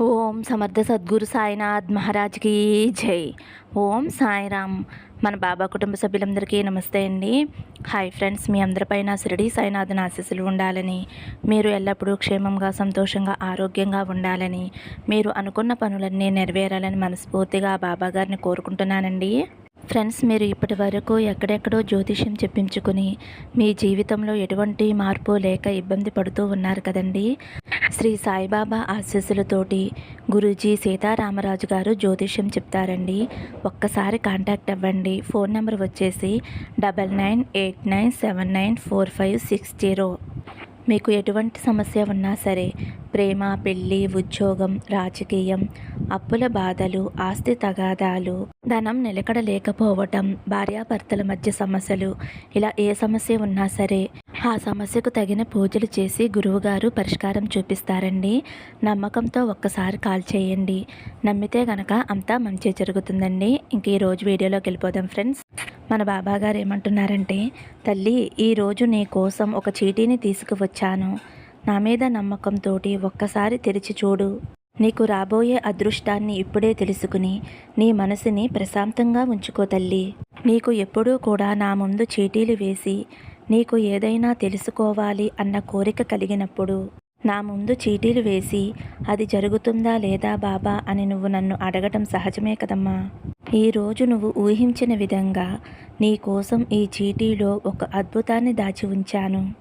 ఓం సమర్థ సద్గురు సాయినాథ్ మహారాజ్కి జై. ఓం సాయిరామ్. మన బాబా కుటుంబ సభ్యులందరికీ నమస్తే అండి. హాయ్ ఫ్రెండ్స్, మీ అందరిపైన షిరిడి సాయినాథన్ ఆశీస్సులు ఉండాలని, మీరు ఎల్లప్పుడూ క్షేమంగా సంతోషంగా ఆరోగ్యంగా ఉండాలని, మీరు అనుకున్న పనులన్నీ నెరవేరాలని మనస్ఫూర్తిగా బాబా గారిని కోరుకుంటున్నానండి. ఫ్రెండ్స్, మీరు ఇప్పటి వరకు ఎక్కడెక్కడో జ్యోతిష్యం చెప్పించుకుని మీ జీవితంలో ఎటువంటి మార్పు లేక ఇబ్బంది పడుతూ ఉన్నారు కదండి. శ్రీ సాయిబాబా ఆశీస్సులతోటి గురూజీ సీతారామరాజు గారు జ్యోతిష్యం చెప్తారండి. ఒక్కసారి కాంటాక్ట్ అవ్వండి. ఫోన్ నెంబర్ వచ్చేసి 9989794560. మీకు ఎటువంటి సమస్య ఉన్నా సరే, ప్రేమ, పెళ్ళి, ఉద్యోగం, రాజకీయం, అప్పుల బాధలు, ఆస్తి తగాదాలు, ధనం నిలకడ లేకపోవటం, భార్యాభర్తల మధ్య సమస్యలు, ఇలా ఏ సమస్య ఉన్నా సరే ఆ సమస్యకు తగిన పూజలు చేసి గురువుగారు పరిష్కారం చూపిస్తారండి. నమ్మకంతో ఒక్కసారి కాల్ చేయండి. నమ్మితే గనక అంతా మంచి జరుగుతుందండి. ఇంక ఈరోజు వీడియోలోకి వెళ్ళిపోదాం ఫ్రెండ్స్. మన బాబాగారు ఏమంటున్నారంటే, తల్లి, ఈరోజు నీ కోసం ఒక చీటీని తీసుకువచ్చాను. నా మీద నమ్మకంతో ఒక్కసారి తెరిచి చూడు. నీకు రాబోయే అదృష్టాన్ని ఇప్పుడే తెలుసుకుని నీ మనసుని ప్రశాంతంగా ఉంచుకో తల్లి. నీకు ఎప్పుడూ కూడా నా ముందు చీటీలు వేసి నీకు ఏదైనా తెలుసుకోవాలి అన్న కోరిక కలిగినప్పుడు నా ముందు చీటీలు వేసి అది జరుగుతుందా లేదా బాబా అని నువ్వు నన్ను అడగటం సహజమే కదమ్మా. ఈరోజు నువ్వు ఊహించిన విధంగా నీ కోసం ఈ చీటీలో ఒక అద్భుతాన్ని దాచి ఉంచాను.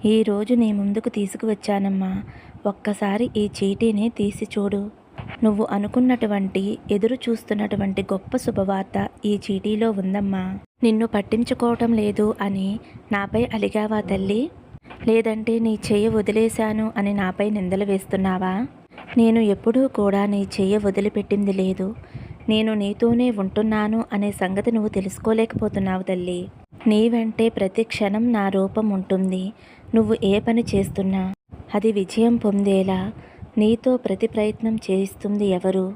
ఈరోజు నీ ముందుకు తీసుకువచ్చానమ్మా. ఒక్కసారి ఈ చీటీని తీసి చూడు. నువ్వు అనుకున్నటువంటి, ఎదురు చూస్తున్నటువంటి గొప్ప శుభవార్త ఈ చీటీలో ఉందమ్మా. నిన్ను పట్టించుకోవటం లేదు అని నాపై అలిగావా తల్లి? లేదంటే నీ చెయ్యి వదిలేశాను అని నాపై నిందలు వేస్తున్నావా? నేను ఎప్పుడూ కూడా నీ చెయ్యి వదిలిపెట్టింది లేదు. నేను నీతోనే ఉంటున్నాను అనే సంగతి నువ్వు తెలుసుకోలేకపోతున్నావు తల్లి. నీ వెంటే ప్రతి క్షణం నా రూపం ఉంటుంది. నువ్వు ఏ పని చేస్తున్నా అది విజయం పొందేలా నీతో ప్రతి ప్రయత్నం చేయిస్తుంది ఎవరు?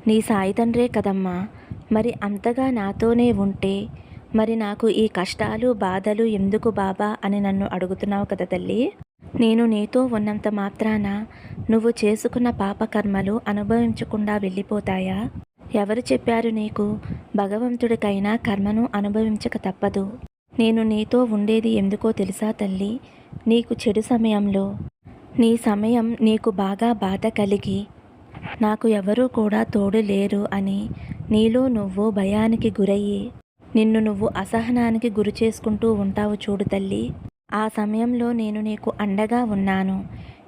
నీ సాయి తండ్రే కదమ్మా. మరి అంతగా నాతోనే ఉంటే మరి నాకు ఈ కష్టాలు, బాధలు ఎందుకు బాబా అని నన్ను అడుగుతున్నావు కదా తల్లి. నేను నీతో ఉన్నంత మాత్రాన నువ్వు చేసుకున్న పాపకర్మలు అనుభవించకుండా వెళ్ళిపోతాయా? ఎవరు చెప్పారు నీకు? భగవంతుడికైనా కర్మను అనుభవించక తప్పదు. నేను నీతో ఉండేది ఎందుకో తెలుసా తల్లి? నీకు చెడు సమయంలో, నీ సమయం నీకు బాగా బాధ కలిగి నాకు ఎవరూ కూడా తోడు లేరు అని నీలో నువ్వు భయానికి గురయ్యి నిన్ను నువ్వు అసహనానికి గురి చేసుకుంటూ ఉంటావు చూడు తల్లి. ఆ సమయంలో నేను నీకు అండగా ఉన్నాను.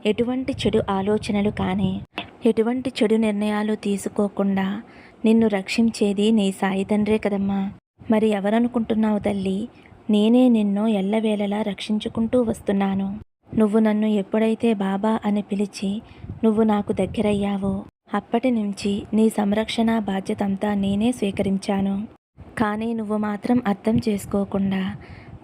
ఎటువంటి చెడు ఆలోచనలు కానీ, ఎటువంటి చెడు నిర్ణయాలు తీసుకోకుండా నిన్ను రక్షించేది నీ సాయి తండ్రే కదమ్మా. మరి ఎవరనుకుంటున్నావు తల్లి? నేనే నిన్ను ఎల్లవేళలా రక్షించుకుంటూ వస్తున్నాను. నువ్వు నన్ను ఎప్పుడైతే బాబా అని పిలిచి నువ్వు నాకు దగ్గరయ్యావో అప్పటి నుంచి నీ సంరక్షణ బాధ్యత అంతా నేనే స్వీకరించాను. కానీ నువ్వు మాత్రం అర్థం చేసుకోకుండా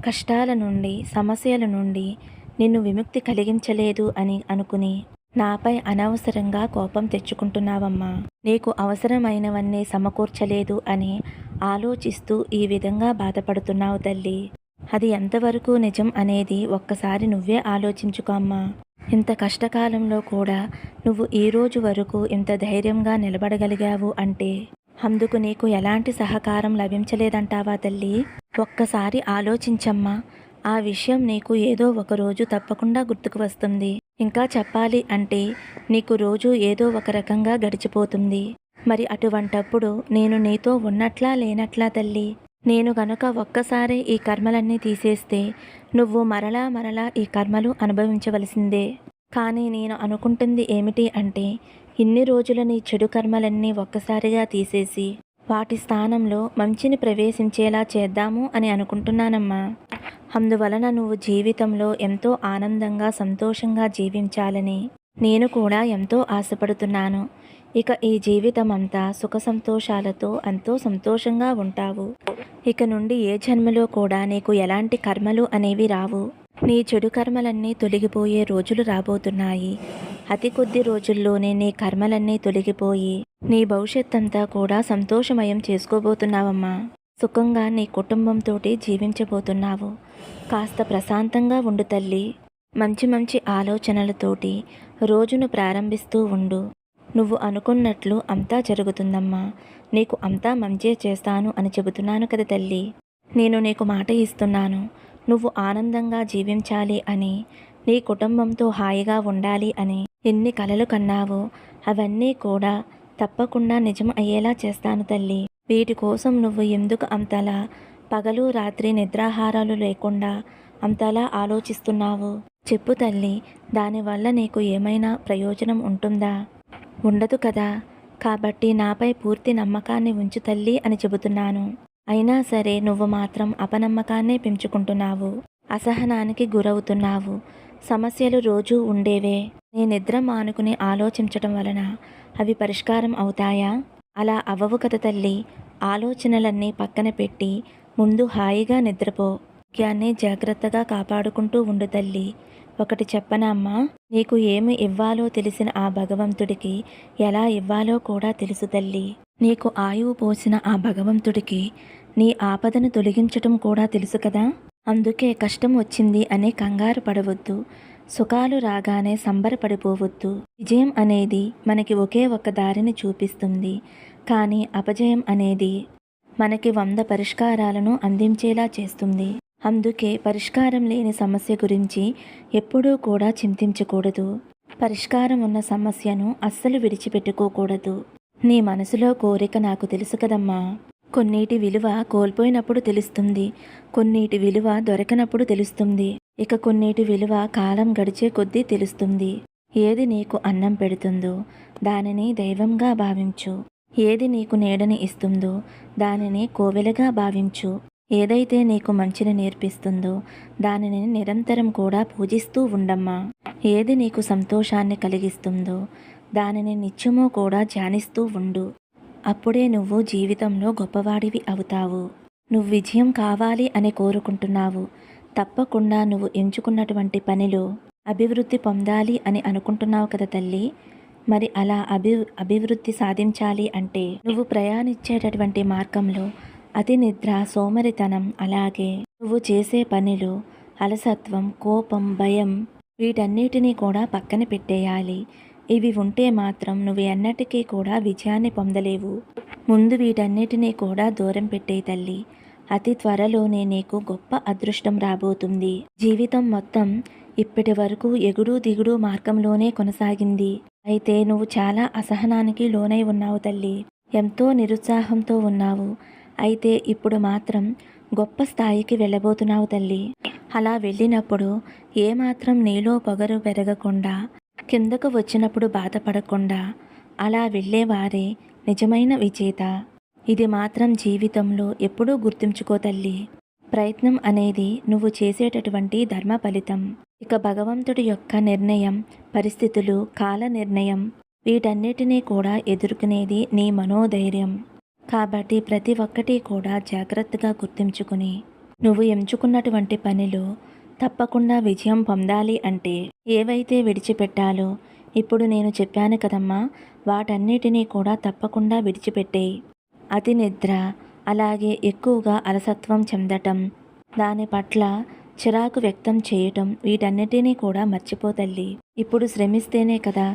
కష్టాల నుండి, సమస్యల నుండి నిన్ను విముక్తి కలిగించలేదు అని అనుకుని నాపై అనవసరంగా కోపం తెచ్చుకుంటున్నావమ్మా. నీకు అవసరమైనవన్నీ సమకూర్చలేదు అని ఆలోచిస్తూ ఈ విధంగా బాధపడుతున్నావు తల్లి. అది ఎంతవరకు నిజం అనేది ఒక్కసారి నువ్వే ఆలోచించుకో అమ్మా. ఇంత కష్టకాలంలో కూడా నువ్వు ఈ రోజు వరకు ఇంత ధైర్యంగా నిలబడగలిగావు అంటే అందుకు నీకు ఎలాంటి సహకారం లభించలేదంటావా తల్లి? ఒక్కసారి ఆలోచించమ్మా. ఆ విషయం నీకు ఏదో ఒక రోజు తప్పకుండా గుర్తుకు వస్తుంది. ఇంకా చెప్పాలి అంటే నీకు రోజు ఏదో ఒక రకంగా గడిచిపోతుంది. మరి అటువంటప్పుడు నేను నీతో ఉన్నట్లా లేనట్లా తల్లి? నేను గనుక ఒక్కసారి ఈ కర్మలన్నీ తీసేస్తే నువ్వు మరలా ఈ కర్మలు అనుభవించవలసిందే. కానీ నేను అనుకుంటుంది ఏమిటి అంటే, ఇన్ని రోజుల నీ చెడు కర్మలన్నీ ఒక్కసారిగా తీసేసి వాటి స్థానంలో మంచిని ప్రవేశించేలా చేద్దాము అని అనుకుంటున్నానమ్మా. అందువలన నువ్వు జీవితంలో ఎంతో ఆనందంగా, సంతోషంగా జీవించాలని నేను కూడా ఎంతో ఆశపడుతున్నాను. ఇక ఈ జీవితం అంతా సుఖ సంతోషాలతో ఎంతో సంతోషంగా ఉంటావు. ఇక నుండి ఏ జన్మలో కూడా నీకు ఎలాంటి కర్మలు అనేవి రావు. నీ చెడు కర్మలన్నీ తొలగిపోయే రోజులు రాబోతున్నాయి. అతి కొద్ది రోజుల్లోనే నీ కర్మలన్నీ తొలగిపోయి నీ భవిష్యత్తంతా కూడా సంతోషమయం చేసుకోబోతున్నావమ్మా. సుఖంగా నీ కుటుంబంతోటి జీవించబోతున్నావు. కాస్త ప్రశాంతంగా ఉండు తల్లి. మంచి మంచి ఆలోచనలతోటి రోజును ప్రారంభిస్తూ ఉండు. నువ్వు అనుకున్నట్లు అంతా జరుగుతుందమ్మా. నీకు అంతా మంచే చేస్తాను అని చెబుతున్నాను కదా తల్లి. నేను నీకు మాట ఇస్తున్నాను. నువ్వు ఆనందంగా జీవించాలి అని, నీ కుటుంబంతో హాయిగా ఉండాలి అని ఎన్ని కలలు కన్నావో అవన్నీ కూడా తప్పకుండా నిజం అయ్యేలా చేస్తాను తల్లి. వీటి కోసం నువ్వు ఎందుకు అంతలా పగలు రాత్రి నిద్రాహారాలు లేకుండా అంతలా ఆలోచిస్తున్నావు? చెప్పు తల్లి. దానివల్ల నీకు ఏమైనా ప్రయోజనం ఉంటుందా? ఉండదు కదా. కాబట్టి నాపై పూర్తి నమ్మకాన్ని ఉంచు తల్లి అని చెబుతున్నాను. అయినా సరే నువ్వు మాత్రం అపనమ్మకాన్నే పెంచుకుంటున్నావు. అసహనానికి గురవుతున్నావు. సమస్యలు రోజూ ఉండేవే. నీ నిద్ర మానుకుని ఆలోచించటం వలన అవి పరిష్కారం అవుతాయా? అలా అవ్వవు కదా తల్లి. ఆలోచనలన్నీ పక్కన పెట్టి ముందు హాయిగా నిద్రపో. ఆరోగ్యాన్ని జాగ్రత్తగా కాపాడుకుంటూ ఉండు తల్లి. ఒకటి చెప్పనా అమ్మా? నీకు ఏమి ఇవ్వాలో తెలిసిన ఆ భగవంతుడికి ఎలా ఇవ్వాలో కూడా తెలుసు తల్లి. నీకు ఆయువు పోసిన ఆ భగవంతుడికి నీ ఆపదను తొలగించటం కూడా తెలుసు కదా. అందుకే కష్టం వచ్చింది అని కంగారు పడవద్దు. సుఖాలు రాగానే సంబరపడిపోవద్దు. విజయం అనేది మనకి ఒకే ఒక దారిని చూపిస్తుంది. కానీ అపజయం అనేది మనకి 100 పరిష్కారాలను అందించేలా చేస్తుంది. అందుకే పరిష్కారం లేని సమస్య గురించి ఎప్పుడూ కూడా చింతించకూడదు. పరిష్కారం ఉన్న సమస్యను అస్సలు విడిచిపెట్టుకోకూడదు. నీ మనసులో కోరిక నాకు తెలుసు కదమ్మా. కొన్నిటి విలువ కోల్పోయినప్పుడు తెలుస్తుంది. కొన్నిటి విలువ దొరకనప్పుడు తెలుస్తుంది. ఇక కొన్నిటి విలువ కాలం గడిచే కొద్దీ తెలుస్తుంది. ఏది నీకు అన్నం పెడుతుందో దానిని దైవంగా భావించు. ఏది నీకు నీడని ఇస్తుందో దానిని కోవెలగా భావించు. ఏదైతే నీకు మంచిని నేర్పిస్తుందో దానిని నిరంతరం కూడా పూజిస్తూ ఉండమ్మా. ఏది నీకు సంతోషాన్ని కలిగిస్తుందో దానిని నిత్యమూ కూడా ధ్యానిస్తూ ఉండు. అప్పుడే నువ్వు జీవితంలో గొప్పవాడివి అవుతావు. నువ్వు విజయం కావాలి అని కోరుకుంటున్నావు. తప్పకుండా నువ్వు ఎంచుకున్నటువంటి పనిలో అభివృద్ధి పొందాలి అని అనుకుంటున్నావు కదా తల్లి. మరి అలా అభివృద్ధి సాధించాలి అంటే నువ్వు ప్రయాణించేటటువంటి మార్గంలో అతి నిద్ర, సోమరితనం, అలాగే నువ్వు చేసే పనిలో అలసత్వం, కోపం, భయం వీటన్నిటినీ కూడా పక్కన పెట్టేయాలి. ఇవి ఉంటే మాత్రం నువ్వు ఎన్నటికీ కూడా విజయాన్ని పొందలేవు. ముందు వీటన్నిటినీ కూడా దూరం పెట్టే తల్లి. అతి త్వరలోనే నీకు గొప్ప అదృష్టం రాబోతుంది. జీవితం మొత్తం ఇప్పటి వరకు ఎగుడు దిగుడు మార్గంలోనే కొనసాగింది. అయితే నువ్వు చాలా అసహనానికి లోనై ఉన్నావు తల్లి. ఎంతో నిరుత్సాహంతో ఉన్నావు. అయితే ఇప్పుడు మాత్రం గొప్ప స్థాయికి వెళ్ళబోతున్నావు తల్లి. అలా వెళ్ళినప్పుడు ఏమాత్రం నీలో పొగరు పెరగకుండా, కిందకు వచ్చినప్పుడు బాధపడకుండా అలా వెళ్ళేవారే నిజమైన విజేత. ఇది మాత్రం జీవితంలో ఎప్పుడూ గుర్తుంచుకో తల్లి. ప్రయత్నం అనేది నువ్వు చేసేటటువంటి ధర్మ ఫలితం. ఇక భగవంతుడి యొక్క నిర్ణయం, పరిస్థితులు, కాల నిర్ణయం వీటన్నిటినీ కూడా ఎదుర్కొనేది నీ మనోధైర్యం. కాబట్టి ప్రతి ఒక్కటి కూడా జాగ్రత్తగా గుర్తుంచుకుని నువ్వు ఎంచుకున్నటువంటి పనిలో తప్పకుండా విజయం పొందాలి అంటే ఏవైతే విడిచిపెట్టాలో ఇప్పుడు నేను చెప్పాను కదమ్మా, వాటన్నిటినీ కూడా తప్పకుండా విడిచిపెట్టేయి. అతి నిద్ర, అలాగే ఎక్కువగా అలసత్వం చెందటం, దాని పట్ల చిరాకు వ్యక్తం చేయటం వీటన్నిటినీ కూడా మర్చిపో తల్లి. ఇప్పుడు శ్రమిస్తేనే కదా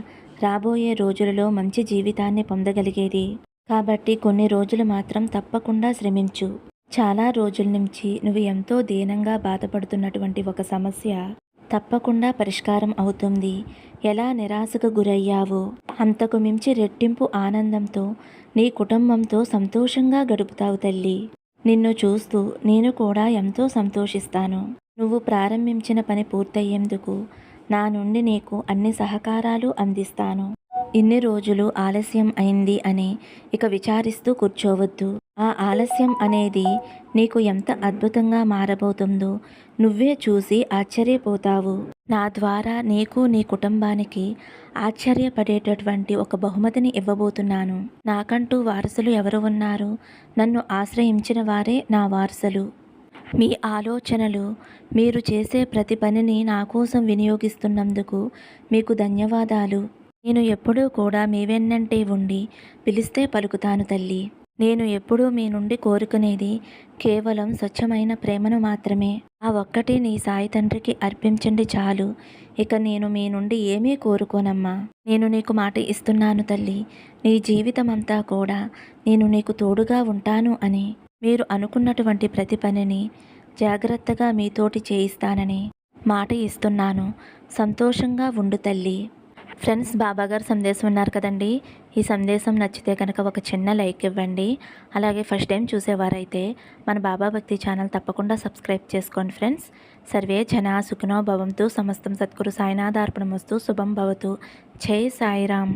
రాబోయే రోజులలో మంచి జీవితాన్ని పొందగలిగేది. కాబట్టి కొన్ని రోజులు మాత్రం తప్పకుండా శ్రమించు. చాలా రోజుల నుంచి నువ్వు ఎంతో దీనంగా బాధపడుతున్నటువంటి ఒక సమస్య తప్పకుండా పరిష్కారం అవుతుంది. ఎలా నిరాశకు గురయ్యావో అంతకు మించి రెట్టింపు ఆనందంతో నీ కుటుంబంతో సంతోషంగా గడుపుతావు తల్లి. నిన్ను చూస్తూ నేను కూడా ఎంతో సంతోషిస్తాను. నువ్వు ప్రారంభించిన పని పూర్తయ్యేందుకు నా నుండి నీకు అన్ని సహకారాలు అందిస్తాను. ఇన్ని రోజులు ఆలస్యం అయింది అని ఇక విచారిస్తూ కూర్చోవద్దు. ఆ ఆలస్యం అనేది నీకు ఎంత అద్భుతంగా మారబోతుందో నువ్వే చూసి ఆశ్చర్యపోతావు. నా ద్వారా నీకు నీ కుటుంబానికి ఆశ్చర్యపడేటటువంటి ఒక బహుమతిని ఇవ్వబోతున్నాను. నాకంటూ వారసులు ఎవరు ఉన్నారు? నన్ను ఆశ్రయించిన వారే నా వారసులు. మీ ఆలోచనలు, మీరు చేసే ప్రతి పనిని నా కోసం వినియోగిస్తున్నందుకు మీకు ధన్యవాదాలు. నేను ఎప్పుడూ కూడా మీ వెన్నంటే ఉండి పిలిస్తే పలుకుతాను తల్లి. నేను ఎప్పుడూ మీ నుండి కోరుకునేది కేవలం స్వచ్ఛమైన ప్రేమను మాత్రమే. ఆ ఒక్కటి నీ సాయి తండ్రికి అర్పించండి చాలు. ఇక నేను మీ నుండి ఏమీ కోరుకోనమ్మా. నేను నీకు మాట ఇస్తున్నాను తల్లి. నీ జీవితమంతా కూడా నేను నీకు తోడుగా ఉంటాను అని. మీరు అనుకున్నటువంటి ప్రతి పనిని జాగ్రత్తగా మీతోటి చేయిస్తానని మాట ఇస్తున్నాను. సంతోషంగా ఉండు తల్లి. ఫ్రెండ్స్, బాబాగారు సందేశం ఉన్నారు కదండి. ఈ సందేశం నచ్చితే కనుక ఒక చిన్న లైక్ ఇవ్వండి. అలాగే ఫస్ట్ టైం చూసేవారైతే మన బాబా భక్తి ఛానల్ తప్పకుండా సబ్స్క్రైబ్ చేసుకోండి ఫ్రెండ్స్. సర్వే జనా సుఖినో భవంతు. సమస్తం సద్గురు సాయినాథార్పణమస్తు. శుభం భవతు. జై సాయిరామ్.